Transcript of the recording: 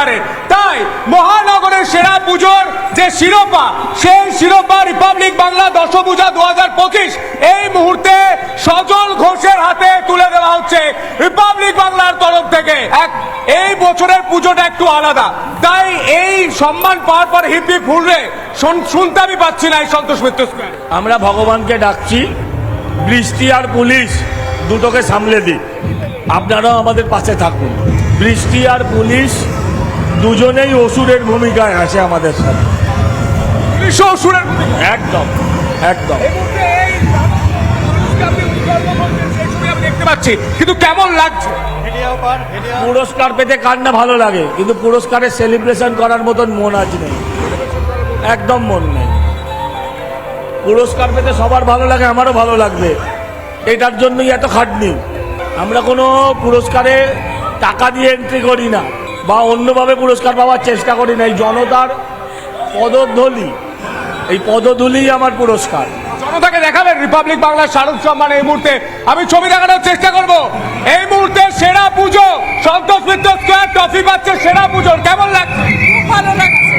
স্কোয়ারে। তাই মহানগরের সেরা পুজোর যে শিরোপা, সেই শিরোপা রিপাবলিক বাংলা দশভূজা 2025 এই মুহূর্তে সজল ঘোষের হাতে তুলে দেওয়া হচ্ছে রিপাবলিক বাংলার তরফ থেকে। এই বছরের পুজোটা একটু আলাদা, তাই এই সম্মান পাওয়ার পর হিপি ফুলরে শুনতে আমি পাচ্ছি না এই সন্তোষ মিত্র স্কোয়ারে। আমরা ভগবানকে ডাকছি বৃষ্টি আর পুলিশ দুটোকে সামলে দিই, আপনারাও আমাদের পাশে থাকুন। বৃষ্টি আর পুলিশ দুজনেই অসুরের ভূমিকায় আছে আমাদের সাথে। অসুরের ভূমিকা একদম একদম। দেখতে পাচ্ছি, কিন্তু কেমন লাগছে? পুরস্কার পেতে কার না ভালো লাগে, কিন্তু পুরস্কারের সেলিব্রেশন করার মতন মন আজ নেই, একদম মন নেই। পুরস্কার পেতে সবার ভালো লাগে, আমারও ভালো লাগবে, এটার জন্যই এত খাটনি। আমরা কোনো পুরস্কারে টাকা দিয়ে এন্ট্রি করি না বা অন্যভাবে পুরস্কার পাওয়ার চেষ্টা করি না। এই জনতার পদধূলি, এই পদধূলিই আমার পুরস্কার। জনতাকে দেখাবেন রিপাবলিক বাংলার শাহরুখ সম্মান। এই মুহূর্তে আমি ছবি দেখানোর চেষ্টা করব। এই মুহূর্তে সেরা পুজো সন্তোষ মিত্র স্কোয়ার ট্রফি পাচ্ছে সেরা পুজোর। কেমন লাগছে? ভালো লাগছে।